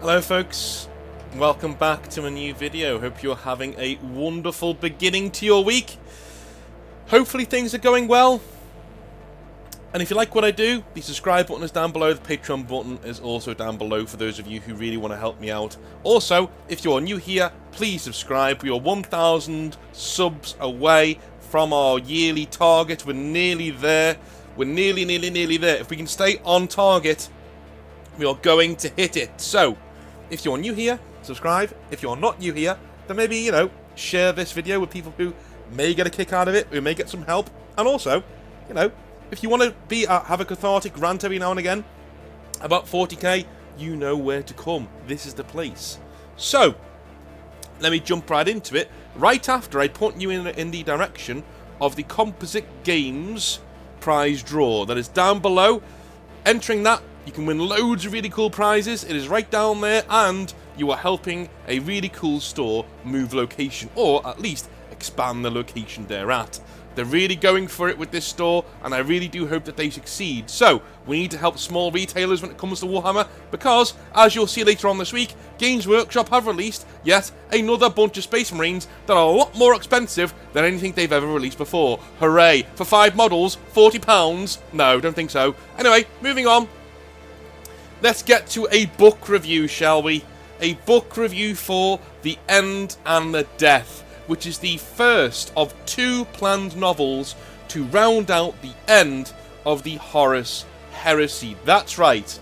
Hello folks, welcome back to a new video. Hope you're having a wonderful beginning to your week. Hopefully things are going well. And if you like what I do, the subscribe button is down below, the Patreon button is also down below for those of you who really want to help me out. Also, if you're new here, please subscribe. We are 1,000 subs away from our yearly target. We're nearly there. We're nearly there. If we can stay on target, we are going to hit it. So, if you're new here, subscribe. If you're not new here, then maybe, share this video with people who may get a kick out of it, who may get some help. And also, if you want to have a cathartic rant every now and again about 40k, you know where to come. This is the place. So, let me jump right into it. Right after I point you in the direction of the Composite Games prize draw. That is down below. Entering that, you can win loads of really cool prizes. It is right down there, and you are helping a really cool store move location, or at least expand the location they're at. They're really going for it with this store, and I really do hope that they succeed. So, we need to help small retailers when it comes to Warhammer, because, as you'll see later on this week, Games Workshop have released yet another bunch of Space Marines that are a lot more expensive than anything they've ever released before. Hooray! For 5 models, £40? No, don't think so. Anyway, moving on. Let's get to a book review, shall we? A book review for The End and the Death, which is the first of 2 planned novels to round out the end of the Horus Heresy. That's right.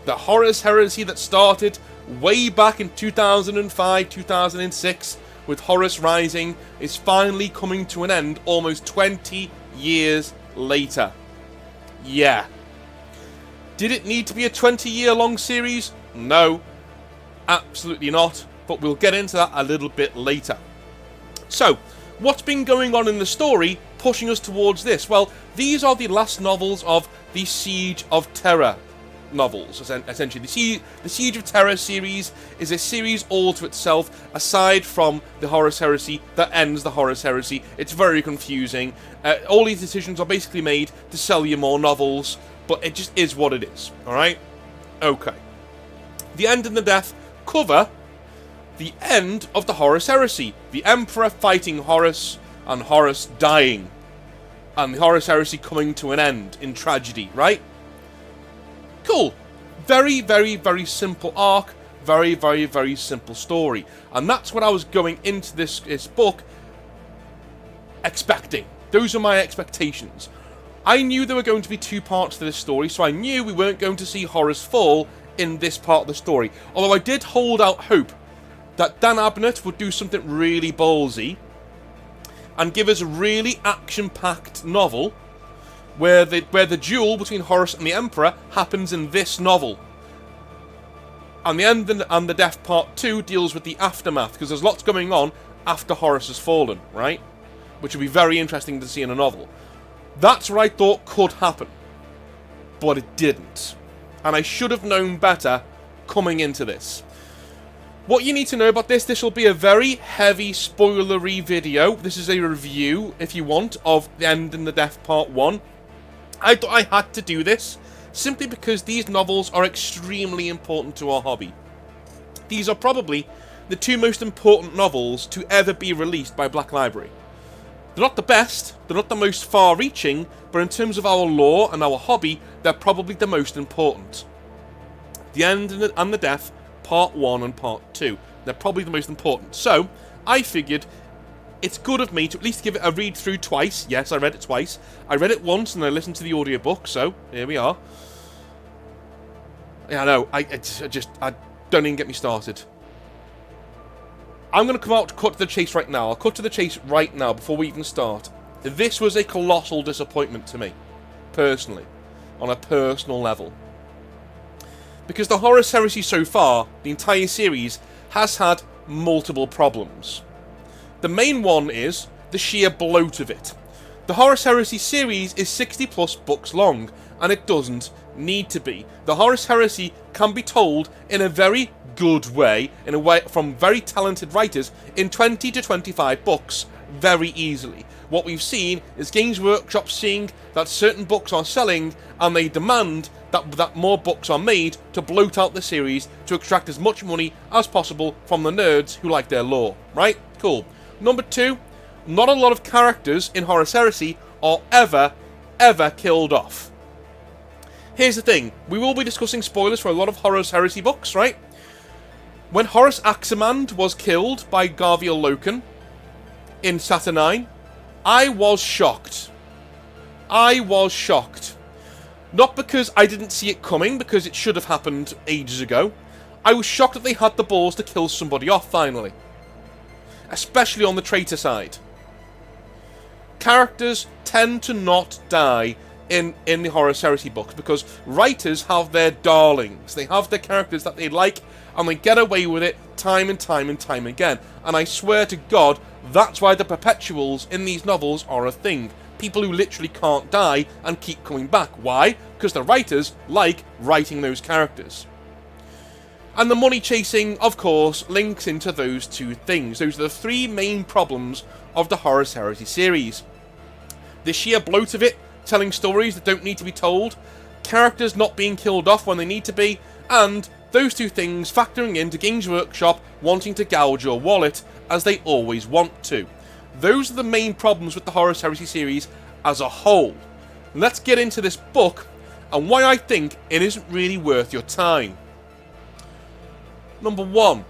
The Horus Heresy that started way back in 2005, 2006, with Horus Rising, is finally coming to an end almost 20 years later. Yeah. Did it need to be a 20-year-long series? No, absolutely not, but we'll get into that a little bit later. So, what's been going on in the story pushing us towards this? Well, these are the last novels of the Siege of Terror novels, essentially. The Siege of Terror series is a series all to itself, aside from the Horus Heresy that ends the Horus Heresy. It's very confusing. All these decisions are basically made to sell you more novels, but it just is what it is, alright? Okay. The End and the Death cover the end of the Horus Heresy. The Emperor fighting Horus, and Horus dying. And the Horus Heresy coming to an end in tragedy, right? Cool. Very, very, very simple arc. Very, very, very simple story. And that's what I was going into this book expecting. Those are my expectations. I knew there were going to be 2 parts to this story, so I knew we weren't going to see Horus fall in this part of the story. Although I did hold out hope that Dan Abnett would do something really ballsy and give us a really action-packed novel where the duel between Horus and the Emperor happens in this novel. And the End and the Death Part 2 deals with the aftermath, because there's lots going on after Horus has fallen, right? Which would be very interesting to see in a novel. That's what I thought could happen. But it didn't. And I should have known better coming into this. What you need to know about this will be a very heavy spoilery video. This is a review, if you want, of The End and the Death Part 1. I thought I had to do this, simply because these novels are extremely important to our hobby. These are probably the 2 most important novels to ever be released by Black Library. They're not the best, they're not the most far-reaching, but in terms of our lore and our hobby, they're probably the most important. The End and the Death, Part 1 and Part 2. They're probably the most important. So, I figured it's good of me to at least give it a read-through twice. Yes, I read it twice. I read it once and I listened to the audiobook, so here we are. Yeah, I know, I don't even get me started. I'm going to come out to cut to the chase right now. I'll cut to the chase right now before we even start. This was a colossal disappointment to me, personally, on a personal level. Because the Horus Heresy so far, the entire series, has had multiple problems. The main one is the sheer bloat of it. The Horus Heresy series is 60 plus books long, and it doesn't need to be. The Horus Heresy can be told in a very good way, from very talented writers, in 20 to 25 books, very easily. what we've seen is Games Workshop seeing that certain books are selling, and they demand that more books are made to bloat out the series to extract as much money as possible from the nerds who like their lore. Right? Cool. Number 2, not a lot of characters in Horus Heresy are ever killed off. Here's the thing, we will be discussing spoilers for a lot of Horus Heresy books, right? When Horus Aximand was killed by Garviel Loken in Saturnine, I was shocked. I was shocked. Not because I didn't see it coming, because it should have happened ages ago. I was shocked that they had the balls to kill somebody off, finally. Especially on the traitor side. Characters tend to not die in the Horus Heresy books, because writers have their darlings. They have their characters that they like, and they get away with it time and time and time again. And I swear to God, that's why the perpetuals in these novels are a thing. People who literally can't die and keep coming back. Why? Because the writers like writing those characters. And the money chasing, of course, links into those two things. Those are the three main problems of the Horus Heresy series. The sheer bloat of it, telling stories that don't need to be told, characters not being killed off when they need to be, and those two things factoring into Games Workshop wanting to gouge your wallet, as they always want to. Those are the main problems with the Horus Heresy series as a whole. Let's get into this book, and why I think it isn't really worth your time. Number 1.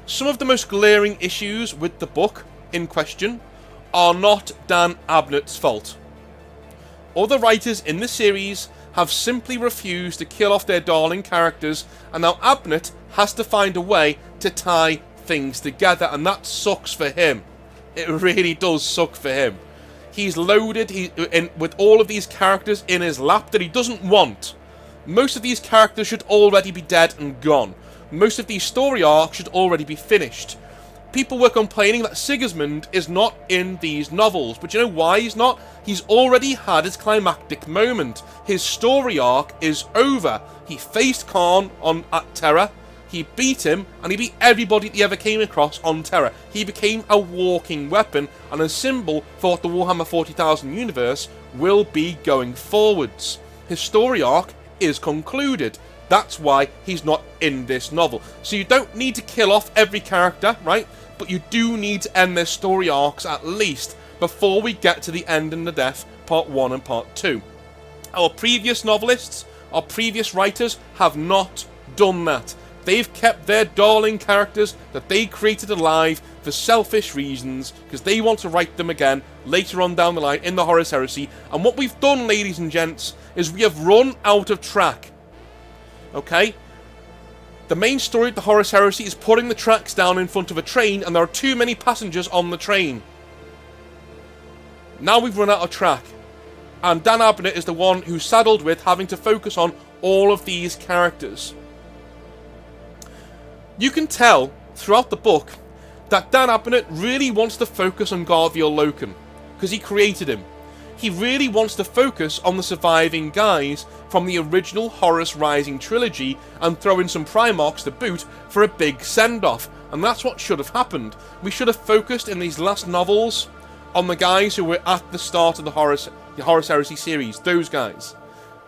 Some of the most glaring issues with the book in question are not Dan Abnett's fault. Other writers in the series have simply refused to kill off their darling characters, and now Abnett has to find a way to tie things together, and that sucks for him. It really does suck for him. He's loaded with all of these characters in his lap that he doesn't want. Most of these characters should already be dead and gone. Most of these story arcs should already be finished. People were complaining that Sigismund is not in these novels, but you know why he's not? He's already had his climactic moment. His story arc is over. He faced Khan at Terra, he beat him, and he beat everybody that he ever came across on Terra. He became a walking weapon and a symbol for what the Warhammer 40,000 universe will be going forwards. His story arc is concluded. That's why he's not in this novel. So you don't need to kill off every character, right? But you do need to end their story arcs at least before we get to the end and the death, part 1 and part 2. Our previous novelists, our previous writers have not done that. They've kept their darling characters that they created alive for selfish reasons, because they want to write them again later on down the line in the Horus Heresy. And what we've done, ladies and gents, is we have run out of track. Okay? The main story of the Horus Heresy is putting the tracks down in front of a train, and there are too many passengers on the train. Now we've run out of track. And Dan Abnett is the one who's saddled with having to focus on all of these characters. You can tell throughout the book that Dan Abnett really wants to focus on Garviel Loken, because he created him. He really wants to focus on the surviving guys from the original Horus Rising trilogy and throw in some Primarchs to boot for a big send-off. And that's what should have happened. We should have focused in these last novels on the guys who were at the start of the Horus Heresy series, those guys.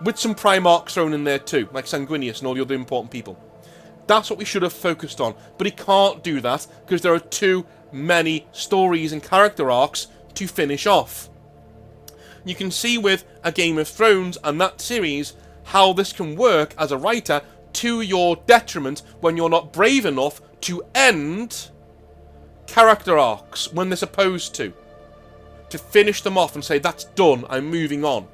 With some Primarchs thrown in there too, like Sanguinius and all the other important people. That's what we should have focused on. But he can't do that because there are too many stories and character arcs to finish off. You can see with A Game of Thrones and that series how this can work as a writer to your detriment when you're not brave enough to end character arcs when they're supposed to finish them off and say, that's done, I'm moving on.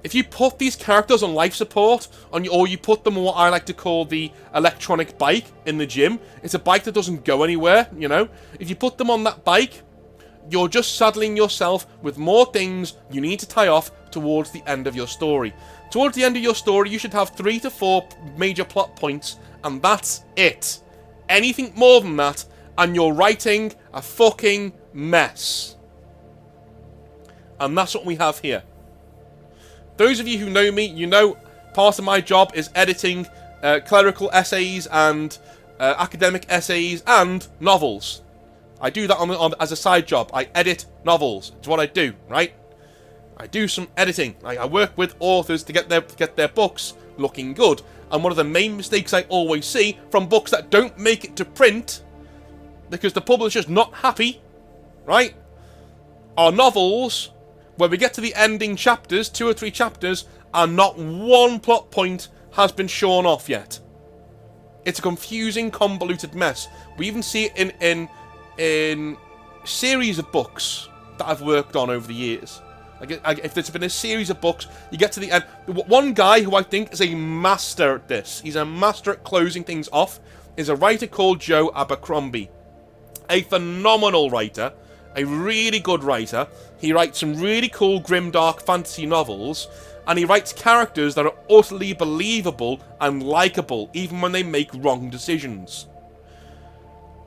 If you put these characters on life support, or you put them on what I like to call the electronic bike in the gym, it's a bike that doesn't go anywhere, you know? If you put them on that bike, you're just saddling yourself with more things you need to tie off towards the end of your story. Towards the end of your story, you should have 3 to 4 major plot points, and that's it. Anything more than that, and you're writing a fucking mess. And that's what we have here. Those of you who know me, you know part of my job is editing clerical essays and academic essays and novels. I do that as a side job. I edit novels. It's what I do, right? I do some editing. I work with authors to get their books looking good. And one of the main mistakes I always see from books that don't make it to print, because the publisher's not happy, right, are novels where we get to the ending chapters, 2 or 3 chapters, and not one plot point has been shorn off yet. It's a confusing, convoluted mess. We even see it in series of books that I've worked on over the years. If there's been a series of books, you get to the end. One guy who I think is a master at this, he's a master at closing things off, is a writer called Joe Abercrombie. A phenomenal writer, a really good writer. He writes some really cool grimdark fantasy novels, and he writes characters that are utterly believable and likeable, even when they make wrong decisions.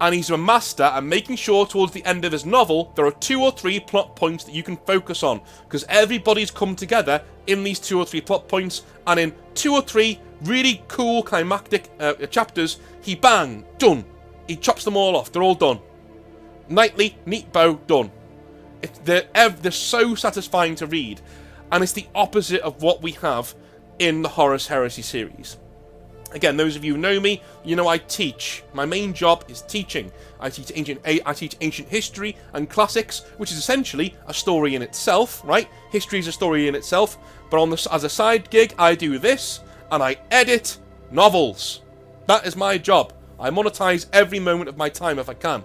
And he's a master at making sure towards the end of his novel there are 2 or 3 plot points that you can focus on, because everybody's come together in these 2 or 3 plot points, and in 2 or 3 really cool climactic chapters, he bang, done. He chops them all off. They're all done. Nicely, neat bow, done. They're so satisfying to read, and it's the opposite of what we have in the Horus Heresy series. Again, those of you who know me, you know I teach. My main job is teaching. I teach ancient history and classics, which is essentially a story in itself, right? History is a story in itself, but as a side gig, I do this, and I edit novels. That is my job. I monetize every moment of my time if I can.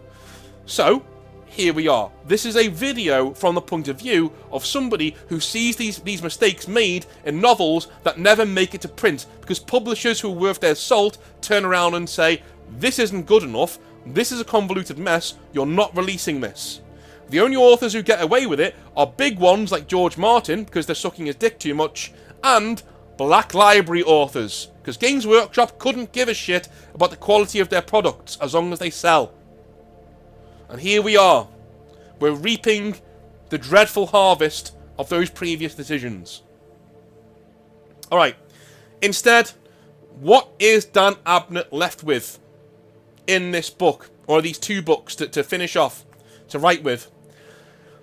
So, here we are. This is a video from the point of view of somebody who sees these mistakes made in novels that never make it to print, because publishers who are worth their salt turn around and say, this isn't good enough, this is a convoluted mess, you're not releasing this. The only authors who get away with it are big ones like George Martin, because they're sucking his dick too much, and Black Library authors, because Games Workshop couldn't give a shit about the quality of their products as long as they sell. And here we are. We're reaping the dreadful harvest of those previous decisions. Alright. Instead, what is Dan Abnett left with in this book, or these 2 books to finish off, to write with?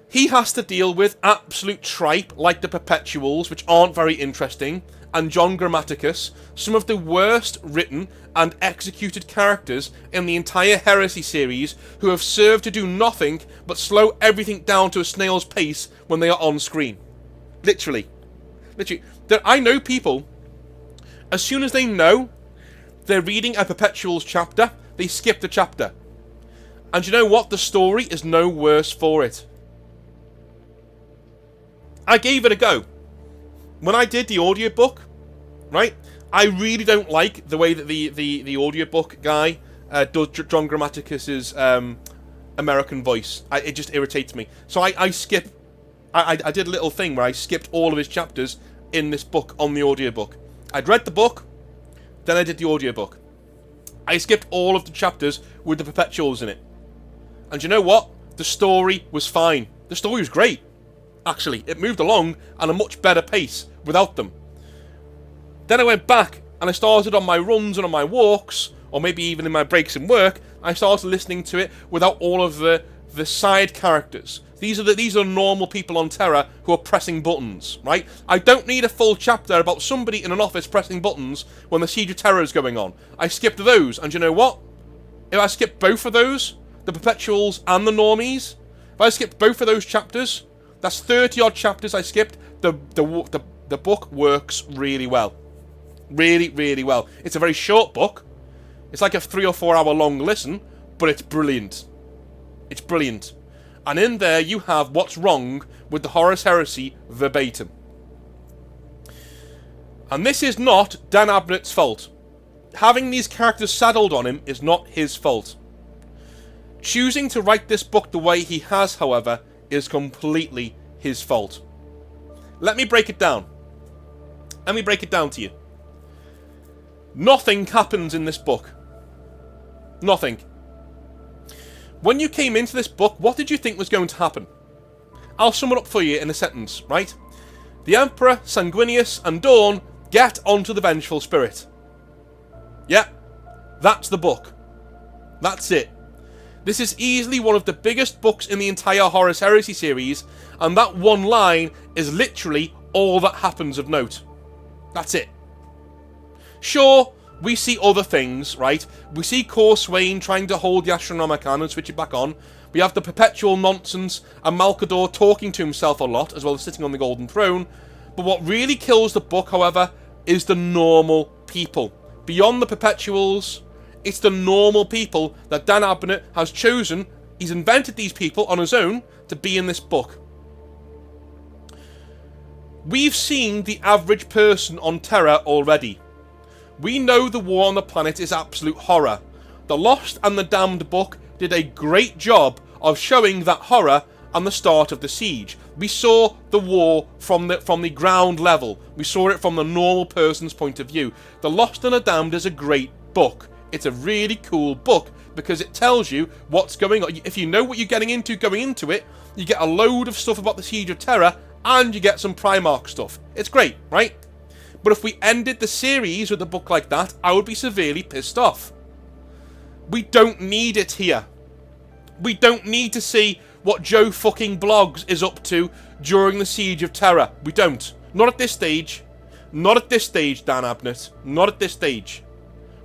He has to deal with absolute tripe like the Perpetuals, which aren't very interesting, and John Grammaticus, some of the worst written and executed characters in the entire Heresy series, who have served to do nothing but slow everything down to a snail's pace when they are on screen. Literally. I know people, as soon as they know they're reading a Perpetuals chapter, they skip the chapter. And you know what? The story is no worse for it. I gave it a go. When I did the audiobook, right, I really don't like the way that the audiobook guy does John Grammaticus's American voice. It just irritates me. So I skip. I did a little thing where I skipped all of his chapters in this book on the audiobook. I'd read the book, then I did the audiobook. I skipped all of the chapters with the Perpetuals in it. And you know what? The story was fine. The story was great. Actually, it moved along at a much better pace without them. Then I went back and I started on my runs and on my walks, or maybe even in my breaks in work, I started listening to it without all of the side characters. These are normal people on Terra who are pressing buttons, right? I don't need a full chapter about somebody in an office pressing buttons when the Siege of Terror is going on. I skipped those, and you know what? If I skipped both of those, the Perpetuals and the Normies, if I skipped both of those chapters, that's 30 odd chapters I skipped. The book works really well. Really, really well. It's a very short book. It's like a 3 or 4 hour long listen, but it's brilliant. It's brilliant. And in there you have what's wrong with the Horus Heresy verbatim. And this is not Dan Abnett's fault. Having these characters saddled on him is not his fault. Choosing to write this book the way he has, however, is completely his fault. Let me break it down. Let me break it down to you. Nothing happens in this book. Nothing. When you came into this book, what did you think was going to happen? I'll sum it up for you in a sentence, right? The Emperor, Sanguinius, and Dawn get onto the Vengeful Spirit. Yeah, that's the book. That's it. This is easily one of the biggest books in the entire Horus Heresy series, and that one line is literally all that happens of note. That's it. Sure, we see other things, right? We see Corswain trying to hold the Astronomicon and switch it back on. We have the perpetual nonsense and Malcador talking to himself a lot, as well as sitting on the Golden Throne. But what really kills the book, however, is the normal people. Beyond the perpetuals, it's the normal people that Dan Abnett has chosen. He's invented these people on his own to be in this book. We've seen the average person on Terra already. We know the war on the planet is absolute horror. The Lost and the Damned book did a great job of showing that horror and the start of the siege. We saw the war from the ground level. We saw it from the normal person's point of view. The Lost and the Damned is a great book. It's a really cool book because it tells you what's going on. If you know what you're getting into going into it, you get a load of stuff about the Siege of Terra and you get some Primarch stuff. It's great, right? But if we ended the series with a book like that, I would be severely pissed off. We don't need it here. We don't need to see what Joe fucking Blogs is up to during the Siege of Terra. We don't. Not at this stage. Not at this stage, Dan Abnett. Not at this stage.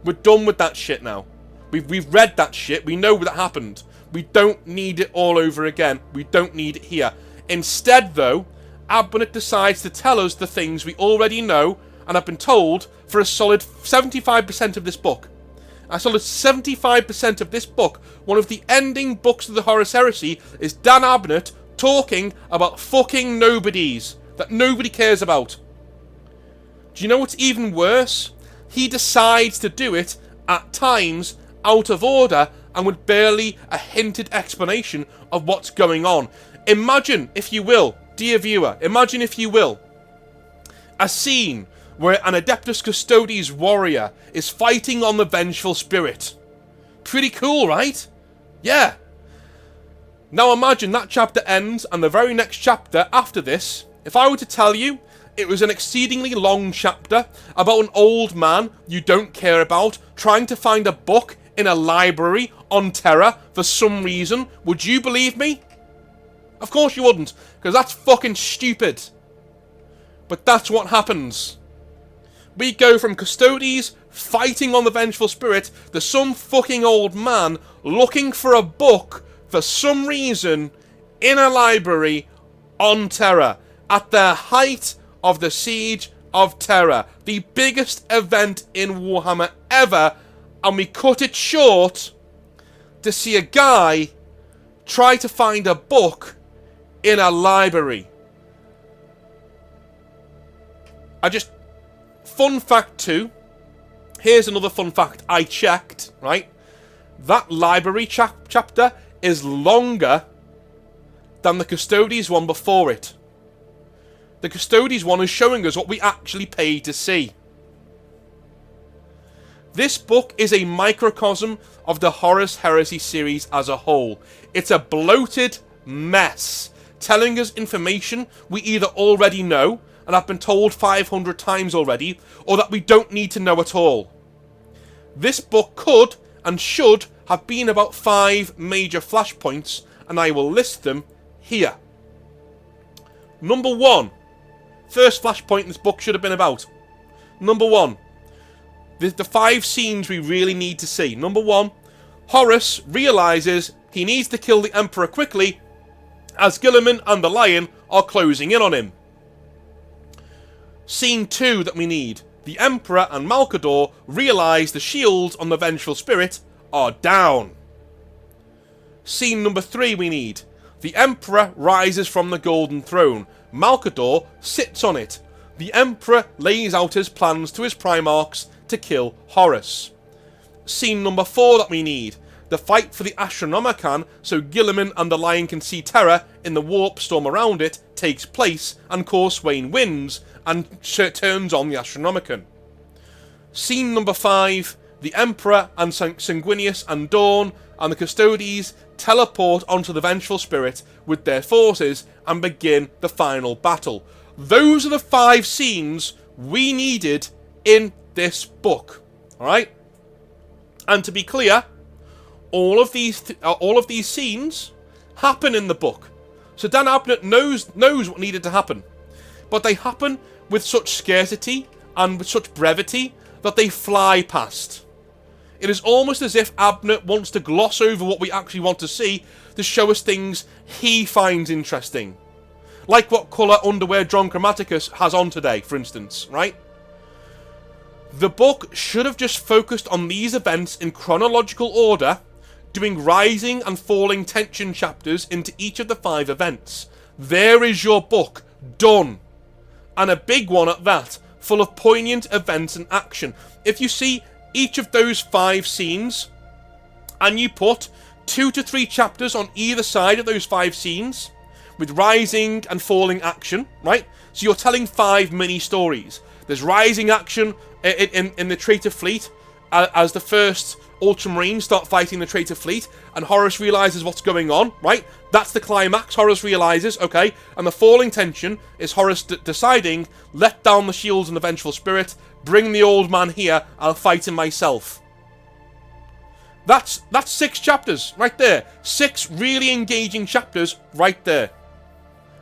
We're done with that shit now. We've read that shit. We know that happened. We don't need it all over again. We don't need it here. Instead, though, Abnett decides to tell us the things we already know and have been told for a solid 75% of this book. A solid 75% of this book, one of the ending books of the Horus Heresy, is Dan Abnett talking about fucking nobodies that nobody cares about. Do you know what's even worse? He decides to do it, at times, out of order and with barely a hinted explanation of what's going on. Imagine, if you will, dear viewer, imagine, if you will, a scene where an Adeptus Custodes warrior is fighting on the Vengeful Spirit. Pretty cool, right? Yeah. Now imagine that chapter ends and the very next chapter after this, if I were to tell you it was an exceedingly long chapter about an old man you don't care about trying to find a book in a library on Terra for some reason, would you believe me? Of course you wouldn't, because that's fucking stupid. But that's what happens. We go from Custodes fighting on the Vengeful Spirit to some fucking old man looking for a book for some reason in a library on Terra at the height of the Siege of Terra, the biggest event in Warhammer ever, and we cut it short to see a guy try to find a book in a library. Fun fact too, here's another fun fact I checked, right? That library chapter is longer than the Custodes one before it. The Custodes one is showing us what we actually paid to see. This book is a microcosm of the Horus Heresy series as a whole. It's a bloated mess, telling us information we either already know and have been told 500 times already, or that we don't need to know at all. This book could and should have been about 5 major flashpoints, and I will list them here. Number 1. First flashpoint this book should have been about. Number 1. The 5 scenes we really need to see. Number 1. Horus realises he needs to kill the Emperor quickly, as Guilliman and the Lion are closing in on him. Scene 2 that we need. The Emperor and Malcador realise the shields on the Vengeful Spirit are down. Scene number 3 we need. The Emperor rises from the Golden Throne. Malcador sits on it. The Emperor lays out his plans to his Primarchs to kill Horus. Scene number 4 that we need. The fight for the Astronomicon so Guilliman and the Lion can see Terra in the warp storm around it takes place, and Corswain wins and turns on the Astronomicon. Scene number 5. The Emperor and Sanguinius and Dawn and the Custodes teleport onto the Vengeful Spirit with their forces and begin the final battle. Those are the 5 scenes we needed in this book. Alright? And to be clear, all of these scenes happen in the book. So Dan Abnett knows what needed to happen. But they happen with such scarcity and with such brevity that they fly past. It is almost as if Abnett wants to gloss over what we actually want to see to show us things he finds interesting. Like what colour underwear John Grammaticus has on today, for instance, right? The book should have just focused on these events in chronological order, doing rising and falling tension chapters into each of the 5 events. There is your book, done. And a big one at that, full of poignant events and action. If you see each of those 5 scenes, and you put 2 to 3 chapters on either side of those 5 scenes, with rising and falling action, right? So you're telling 5 mini stories. There's rising action in the traitor fleet, as the first Ultramarines start fighting the traitor fleet, and Horus realises what's going on, right? That's the climax. Horus realises, okay, and the falling tension is Horus deciding, let down the shields and the vengeful spirit, bring the old man here, I'll fight him myself. That's 6 chapters, right there. 6 really engaging chapters, right there.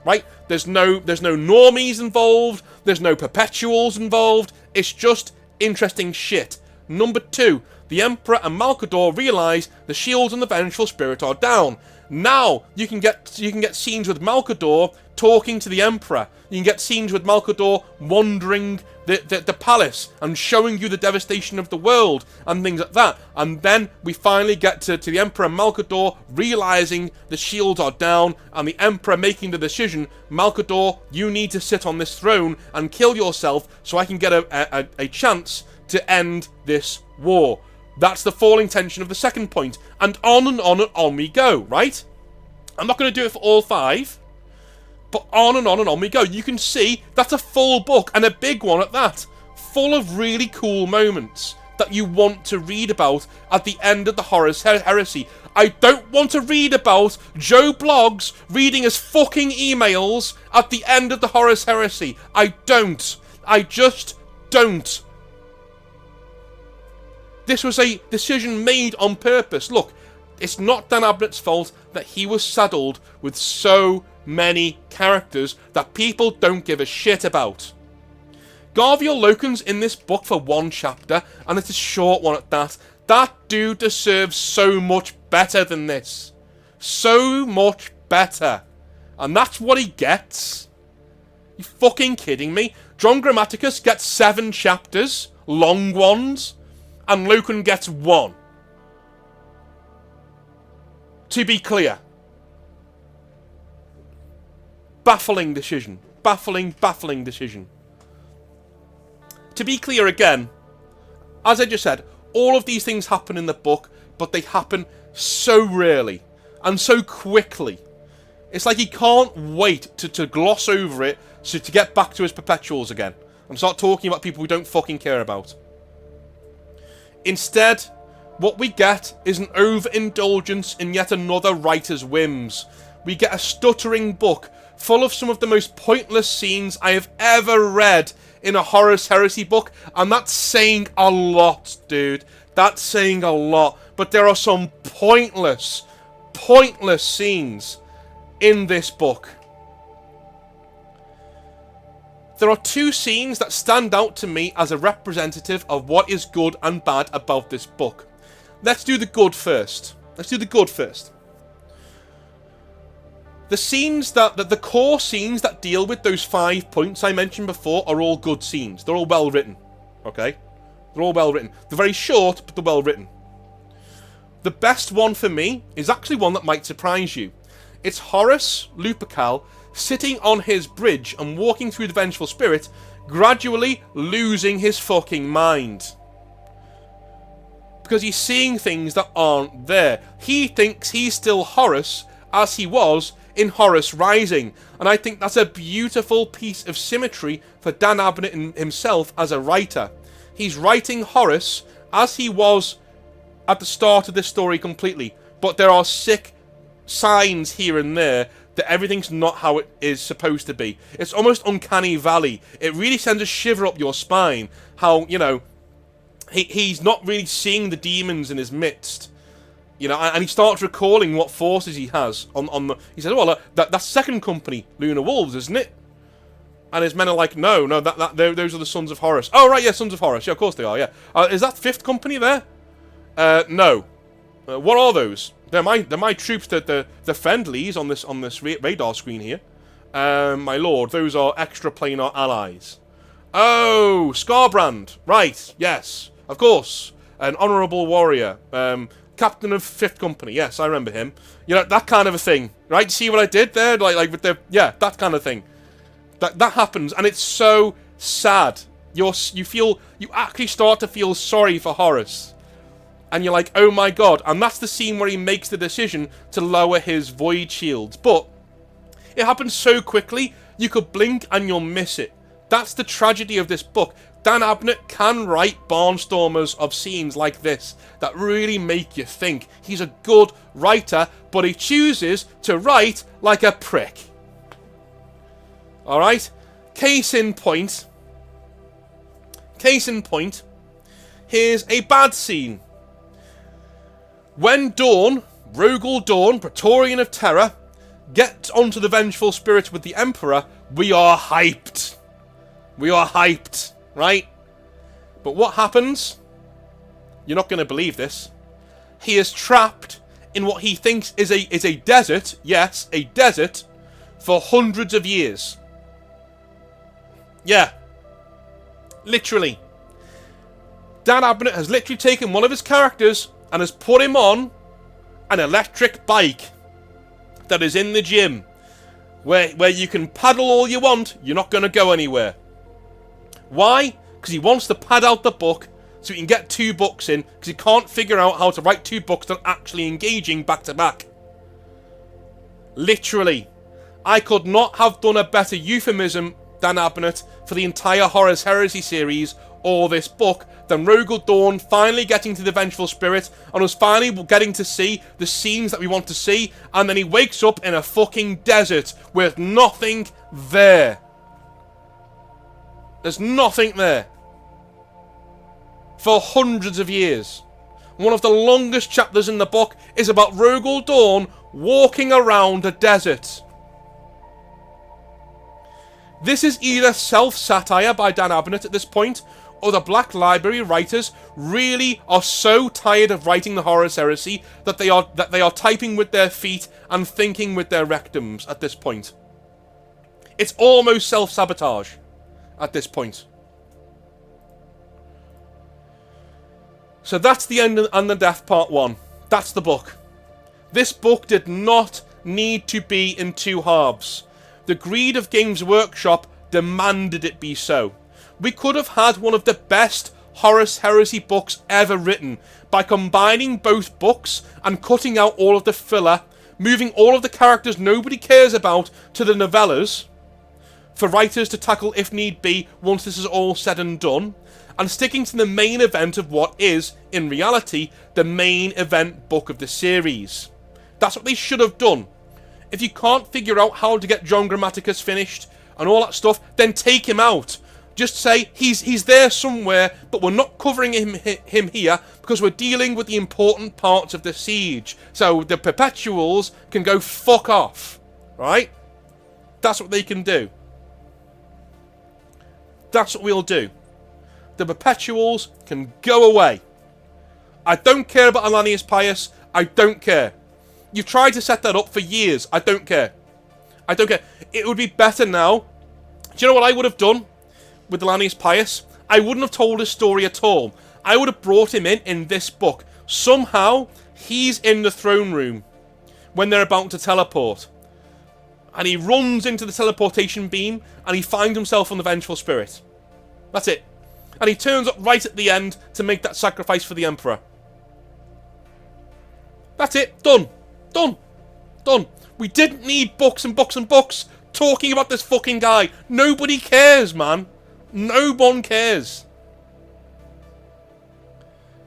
Right? There's no normies involved, there's no perpetuals involved, it's just interesting shit. Number 2, the Emperor and Malcador realise the shields and the vengeful spirit are down. Now you can get scenes with Malcador talking to the Emperor. You can get scenes with Malcador wandering the palace and showing you the devastation of the world and things like that. And then we finally get to the Emperor and Malcador realising the shields are down and the Emperor making the decision, Malcador, you need to sit on this throne and kill yourself so I can get a chance to end this war. That's the falling tension of the second point. And on and on and on we go, right? I'm not going to do it for all 5. But on and on and on we go. You can see that's a full book, and a big one at that. Full of really cool moments that you want to read about at the end of the Horus Heresy. I don't want to read about Joe Bloggs reading his fucking emails at the end of the Horus Heresy. I don't. I just don't. This was a decision made on purpose. Look, it's not Dan Abnett's fault that he was saddled with so many characters that people don't give a shit about. Garviel Loken's in this book for 1 chapter, and it's a short one at that. That dude deserves so much better than this. So much better. And that's what he gets. You fucking kidding me? John Grammaticus gets 7 chapters, long ones, and Loken gets 1. To be clear. Baffling decision. Baffling decision. To be clear again, as I just said, all of these things happen in the book, but they happen so rarely and so quickly. It's like he can't wait to gloss over it so to get back to his perpetuals again and start talking about people we don't fucking care about. Instead, what we get is an overindulgence in yet another writer's whims. We get a stuttering book full of some of the most pointless scenes I have ever read in a Horus Heresy book, and that's saying a lot, dude. That's saying a lot. But there are some pointless scenes in this book. There are 2 scenes that stand out to me as a representative of what is good and bad about this book. Let's do the good first. The scenes the core scenes that deal with those 5 points I mentioned before are all good scenes. They're all well written. Okay? They're all well written. They're very short, but they're well written. The best one for me is actually one that might surprise you. It's Horus Lupercal sitting on his bridge and walking through the Vengeful Spirit, gradually losing his fucking mind. Because he's seeing things that aren't there. He thinks he's still Horus as he was in Horus Rising. And I think that's a beautiful piece of symmetry for Dan Abnett himself as a writer. He's writing Horus as he was at the start of this story completely. But there are sick signs here and there that everything's not how it is supposed to be. It's almost uncanny valley. It really sends a shiver up your spine. How, you know, he's not really seeing the demons in his midst. You know, and he starts recalling what forces he has on the... He says, well, that's second company, Lunar Wolves, isn't it? And his men are like, no, those are the Sons of Horus. Oh, right, yeah, Sons of Horus. Yeah, of course they are, yeah. Is that fifth company there? No. What are those? They're my troops that the friendlies on this radar screen here. My lord, those are extraplanar allies. Oh, Scarbrand. Right, yes, of course. An honourable warrior. Captain of 5th Company. Yes, I remember him. You know, that kind of a thing. Right? See what I did there? Like with the... Yeah, that kind of thing. That happens, and it's so sad. You actually start to feel sorry for Horus. And you're like, oh my god. And that's the scene where he makes the decision to lower his void shields. But it happens so quickly, you could blink and you'll miss it. That's the tragedy of this book. Dan Abnett can write barnstormers of scenes like this that really make you think. He's a good writer, but he chooses to write like a prick. Alright? Case in point, here's a bad scene. When Dawn, Rogel Dawn, Praetorian of Terror, gets onto the Vengeful Spirit with the Emperor, we are hyped. We are hyped, right? But what happens? You're not going to believe this. He is trapped in what he thinks is a desert, yes, a desert, for hundreds of years. Yeah. Literally. Dan Abnett has literally taken one of his characters and has put him on an electric bike that is in the gym, where you can paddle all you want, you're not going to go anywhere. Why? Because he wants to pad out the book so he can get 2 books in, because he can't figure out how to write 2 books that are actually engaging back to back. Literally. I could not have done a better euphemism, Dan Abnett, for the entire Horus Heresy series or this book than Rogel Dawn finally getting to the Vengeful Spirit and us finally getting to see the scenes that we want to see, and then he wakes up in a fucking desert with nothing there. There's nothing there. For hundreds of years. One of the longest chapters in the book is about Rogel Dawn walking around a desert. This is either self-satire by Dan Abnett at this point, or the Black Library writers really are so tired of writing the Horus Heresy that they are typing with their feet and thinking with their rectums at this point. It's almost self-sabotage at this point. So that's the end and the death part 1. That's the book. This book did not need to be in 2 halves. The greed of Games Workshop demanded it be so. We could have had one of the best Horus Heresy books ever written by combining both books and cutting out all of the filler, moving all of the characters nobody cares about to the novellas for writers to tackle if need be once this is all said and done, and sticking to the main event of what is, in reality, the main event book of the series. That's what they should have done. If you can't figure out how to get John Grammaticus finished and all that stuff, then take him out. Just say he's there somewhere, but we're not covering him here because we're dealing with the important parts of the siege. So the Perpetuals can go fuck off, right? That's what they can do. That's what we'll do. The Perpetuals can go away. I don't care about Alanius Pius. I don't care. You've tried to set that up for years. I don't care. I don't care. It would be better now. Do you know what I would have done with Alanius Pius? I wouldn't have told his story at all. I would have brought him in this book. Somehow, he's in the throne room when they're about to teleport. And he runs into the teleportation beam and he finds himself on the Vengeful Spirit. That's it. And he turns up right at the end to make that sacrifice for the Emperor. That's it. Done. Done. Done. We didn't need books and books and books talking about this fucking guy. Nobody cares, man. No one cares.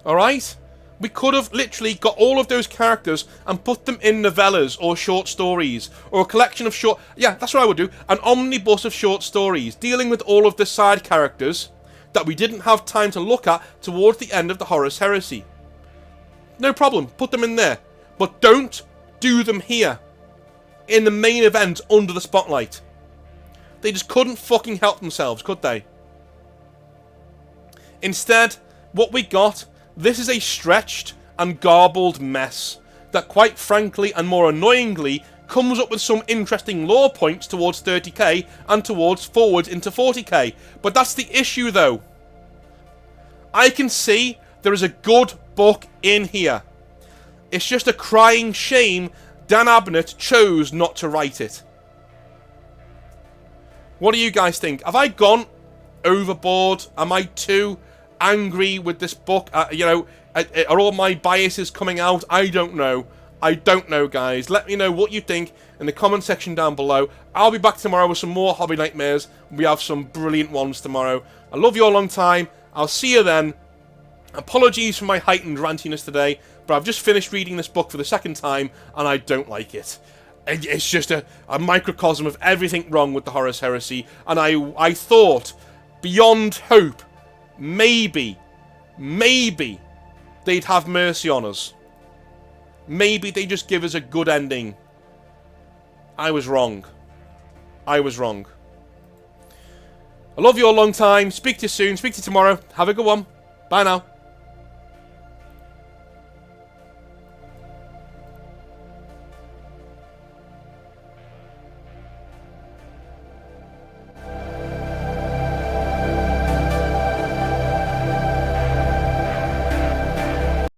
Alright? We could have literally got all of those characters and put them in novellas or short stories or a collection of short... Yeah, that's what I would do. An omnibus of short stories dealing with all of the side characters that we didn't have time to look at towards the end of the Horus Heresy. No problem. Put them in there. But don't do them here. In the main event under the spotlight. They just couldn't fucking help themselves, could they? Instead, what we got, this is a stretched and garbled mess that, quite frankly and more annoyingly, comes up with some interesting lore points towards 30k and towards forwards into 40k. But that's the issue, though. I can see there is a good book in here. It's just a crying shame Dan Abnett chose not to write it. What do you guys think? Have I gone overboard? Am I too angry with this book? You know, are all my biases coming out? I don't know. I don't know, guys. Let me know what you think in the comment section down below. I'll be back tomorrow with some more Hobby Nightmares. We have some brilliant ones tomorrow. I love you all a long time. I'll see you then. Apologies for my heightened rantiness today, but I've just finished reading this book for the second time, and I don't like it. It's just a microcosm of everything wrong with the Horus Heresy, and I thought, beyond hope, maybe they'd have mercy on us. Maybe they just give us a good ending. I was wrong. I was wrong. I love you all a long time. Speak to you soon. Speak to you tomorrow. Have a good one. Bye now.